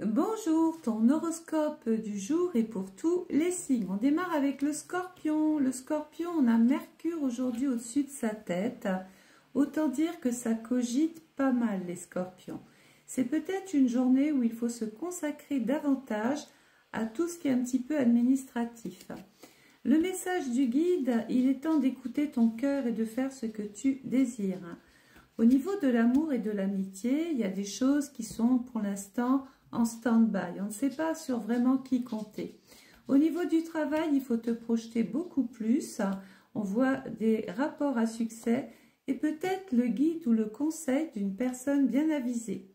Bonjour, ton horoscope du jour est pour tous les signes. On démarre avec le Scorpion. Le Scorpion, on a Mercure aujourd'hui au-dessus de sa tête. Autant dire que ça cogite pas mal les Scorpions. C'est peut-être une journée où il faut se consacrer davantage à tout ce qui est un petit peu administratif. Le message du guide, il est temps d'écouter ton cœur et de faire ce que tu désires. Au niveau de l'amour et de l'amitié, il y a des choses qui sont pour l'instant en stand-by. On ne sait pas sur vraiment qui compter. Au niveau du travail, il faut te projeter beaucoup plus. On voit des rapports à succès et peut-être le guide ou le conseil d'une personne bien avisée.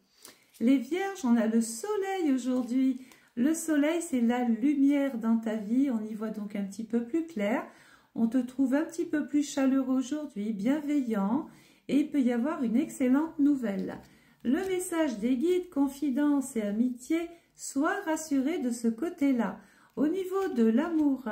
Les Vierges, on a le soleil aujourd'hui. Le soleil, c'est la lumière dans ta vie. On y voit donc un petit peu plus clair. On te trouve un petit peu plus chaleureux aujourd'hui, bienveillant. Et il peut y avoir une excellente nouvelle. Le message des guides, confidence et amitié, sois rassuré de ce côté-là. Au niveau de l'amour,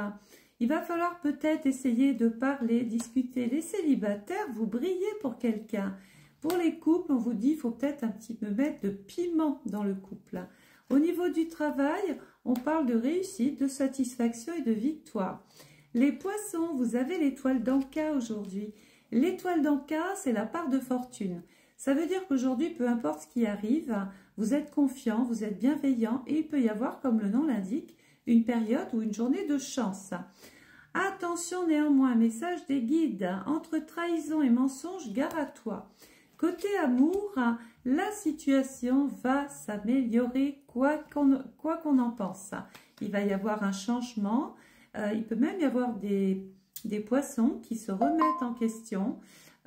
il va falloir peut-être essayer de parler, discuter. Les célibataires, vous brillez pour quelqu'un. Pour les couples, on vous dit qu'il faut peut-être un petit peu mettre de piment dans le couple. Au niveau du travail, on parle de réussite, de satisfaction et de victoire. Les poissons, vous avez l'étoile d'Anka aujourd'hui. L'étoile d'Anka, c'est la part de fortune. Ça veut dire qu'aujourd'hui, peu importe ce qui arrive, vous êtes confiant, vous êtes bienveillant et il peut y avoir, comme le nom l'indique, une période ou une journée de chance. Attention néanmoins, message des guides, entre trahison et mensonge, gare à toi. Côté amour, la situation va s'améliorer quoi qu'on en pense. Il va y avoir un changement, il peut même y avoir des poissons qui se remettent en question.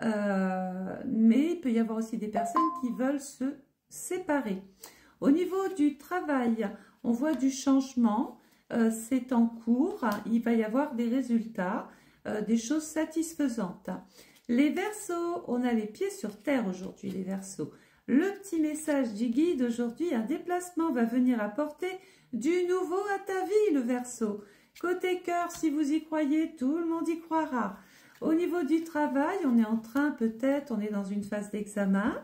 Mais il peut y avoir aussi des personnes qui veulent se séparer. Au niveau du travail, on voit du changement, c'est en cours, il va y avoir des résultats, des choses satisfaisantes. Les Verseaux, on a les pieds sur terre aujourd'hui, les Verseaux. Le petit message du guide aujourd'hui, un déplacement va venir apporter du nouveau à ta vie, le Verseau. Côté cœur, si vous y croyez, tout le monde y croira. Au niveau du travail, on est en train peut-être, on est dans une phase d'examen,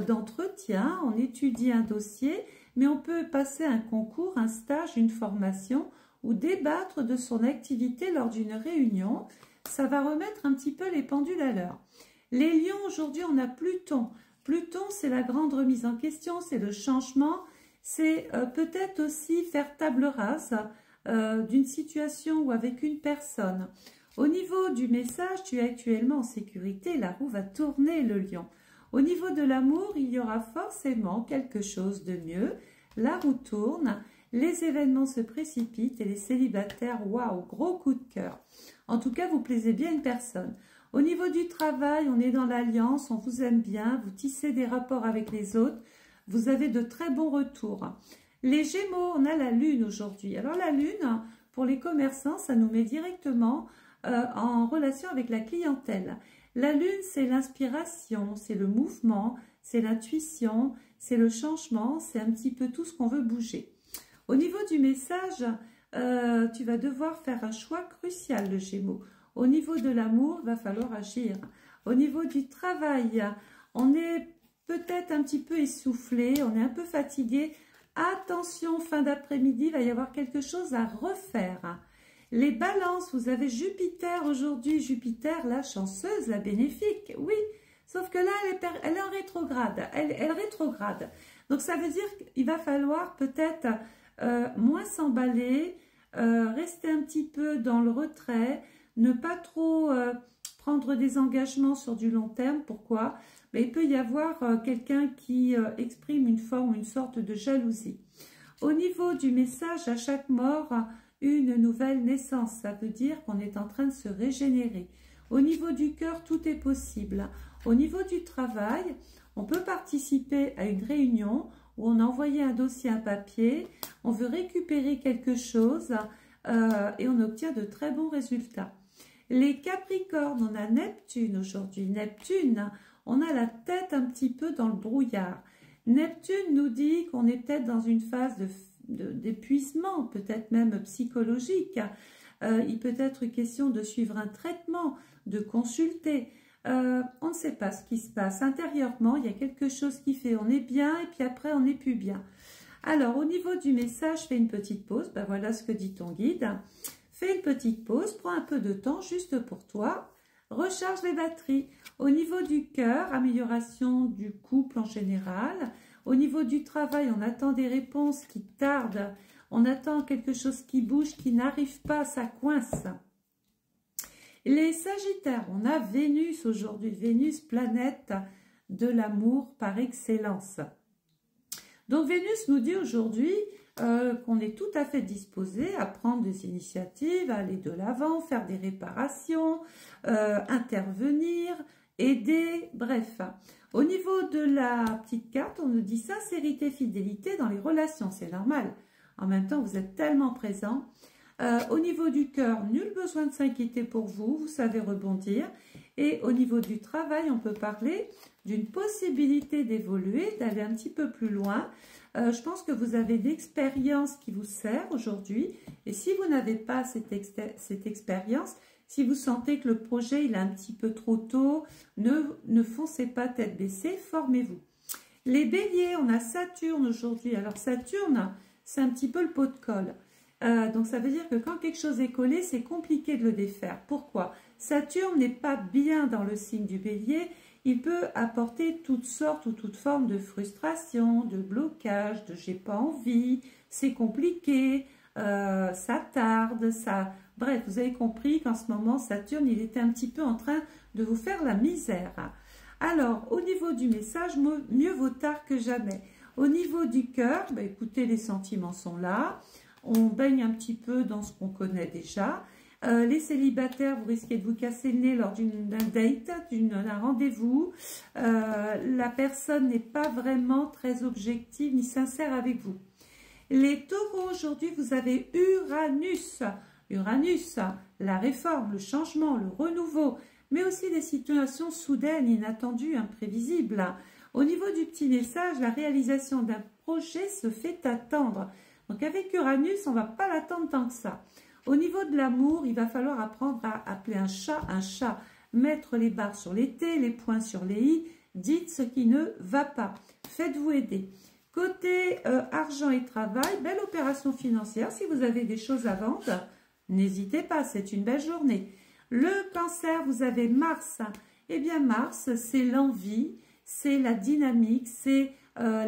d'entretien, on étudie un dossier, mais on peut passer un concours, un stage, une formation ou débattre de son activité lors d'une réunion. Ça va remettre un petit peu les pendules à l'heure. Les lions, aujourd'hui, on a Pluton. Pluton, c'est la grande remise en question, c'est le changement, c'est peut-être aussi faire table rase d'une situation ou avec une personne. Au niveau du message, tu es actuellement en sécurité, la roue va tourner, le lion. Au niveau de l'amour, il y aura forcément quelque chose de mieux. La roue tourne, les événements se précipitent et les célibataires, waouh, gros coup de cœur. En tout cas, vous plaisez bien une personne. Au niveau du travail, on est dans l'alliance, on vous aime bien, vous tissez des rapports avec les autres, vous avez de très bons retours. Les Gémeaux, on a la Lune aujourd'hui. Alors la Lune, pour les commerçants, ça nous met directement en relation avec la clientèle. La Lune, c'est l'inspiration, c'est le mouvement, c'est l'intuition, c'est le changement, c'est un petit peu tout ce qu'on veut bouger. Au niveau du message, tu vas devoir faire un choix crucial, le Gémeaux. Au niveau de l'amour, il va falloir agir. Au niveau du travail, on est peut-être un petit peu essoufflé, on est un peu fatigué. Attention, fin d'après-midi, il va y avoir quelque chose à refaire. Les balances, vous avez Jupiter aujourd'hui. Jupiter, la chanceuse, la bénéfique, oui. Sauf que là, elle est en rétrograde. Elle rétrograde. Donc, ça veut dire qu'il va falloir peut-être moins s'emballer, rester un petit peu dans le retrait, ne pas trop prendre des engagements sur du long terme. Pourquoi? Mais il peut y avoir quelqu'un qui exprime une forme, une sorte de jalousie. Au niveau du message, à chaque mort, une nouvelle naissance. Ça veut dire qu'on est en train de se régénérer. Au niveau du cœur, tout est possible. Au niveau du travail, on peut participer à une réunion où on a envoyé un dossier, un papier, on veut récupérer quelque chose et on obtient de très bons résultats. Les Capricornes, on a Neptune aujourd'hui. Neptune, on a la tête un petit peu dans le brouillard. Neptune nous dit qu'on est peut-être dans une phase d'épuisement, peut-être même psychologique. Il peut être question de suivre un traitement, de consulter. On ne sait pas ce qui se passe. Intérieurement, il y a quelque chose qui fait on est bien et puis après on n'est plus bien. Alors, au niveau du message, fais une petite pause. Ben voilà ce que dit ton guide. Fais une petite pause, prends un peu de temps juste pour toi. Recharge les batteries. Au niveau du cœur, amélioration du couple en général. Au niveau du travail, on attend des réponses qui tardent. On attend quelque chose qui bouge, qui n'arrive pas, ça coince. Les Sagittaires, on a Vénus aujourd'hui. Vénus, planète de l'amour par excellence. Donc Vénus nous dit aujourd'hui qu'on est tout à fait disposé à prendre des initiatives, à aller de l'avant, faire des réparations, intervenir, aider, bref. Au niveau de la petite carte, on nous dit sincérité, fidélité dans les relations, c'est normal. En même temps, vous êtes tellement présent. Au niveau du cœur, nul besoin de s'inquiéter pour vous, vous savez rebondir. Et au niveau du travail, on peut parler d'une possibilité d'évoluer, d'aller un petit peu plus loin. Je pense que vous avez l'expérience qui vous sert aujourd'hui. Et si vous n'avez pas cette expérience, si vous sentez que le projet il est un petit peu trop tôt, ne foncez pas tête baissée, formez-vous. Les béliers, on a Saturne aujourd'hui. Alors Saturne, c'est un petit peu le pot de colle. Donc ça veut dire que quand quelque chose est collé, c'est compliqué de le défaire. Pourquoi? Saturne n'est pas bien dans le signe du bélier. Il peut apporter toutes sortes ou toutes formes de frustration, de blocage, de j'ai pas envie, c'est compliqué, ça tarde, ça... Bref, vous avez compris qu'en ce moment, Saturne, il était un petit peu en train de vous faire la misère. Alors, au niveau du message, mieux vaut tard que jamais. Au niveau du cœur, bah, écoutez, les sentiments sont là. On baigne un petit peu dans ce qu'on connaît déjà. Les célibataires, vous risquez de vous casser le nez lors d'un date, d'un rendez-vous. La personne n'est pas vraiment très objective ni sincère avec vous. Les taureaux, aujourd'hui, vous avez Uranus. Uranus, la réforme, le changement, le renouveau, mais aussi des situations soudaines, inattendues, imprévisibles. Au niveau du petit message, la réalisation d'un projet se fait attendre. Donc avec Uranus, on ne va pas l'attendre tant que ça. Au niveau de l'amour, il va falloir apprendre à appeler un chat, mettre les barres sur les T, les points sur les I, dites ce qui ne va pas, faites-vous aider. Côté argent et travail, belle opération financière, si vous avez des choses à vendre, n'hésitez pas, c'est une belle journée. Le cancer, vous avez Mars, eh bien Mars, c'est l'envie, c'est la dynamique, c'est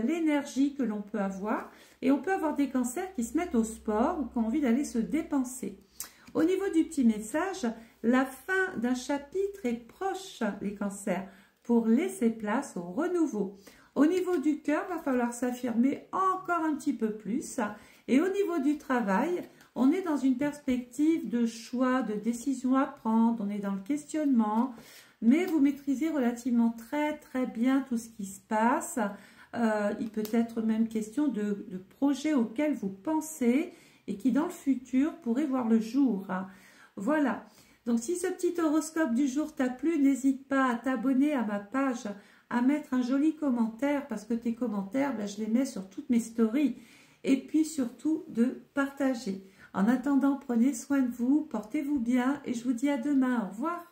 l'énergie que l'on peut avoir. Et on peut avoir des cancers qui se mettent au sport ou qui ont envie d'aller se dépenser. Au niveau du petit message, la fin d'un chapitre est proche, les cancers, pour laisser place au renouveau. Au niveau du cœur, il va falloir s'affirmer encore un petit peu plus. Et au niveau du travail, on est dans une perspective de choix, de décision à prendre, on est dans le questionnement, mais vous maîtrisez relativement très bien tout ce qui se passe. Il peut être même question de projets auxquels vous pensez et qui dans le futur pourraient voir le jour. Voilà, donc si ce petit horoscope du jour t'a plu, n'hésite pas à t'abonner à ma page, à mettre un joli commentaire parce que tes commentaires, ben, je les mets sur toutes mes stories. Et puis surtout de partager. En attendant, prenez soin de vous, portez-vous bien et je vous dis à demain. Au revoir.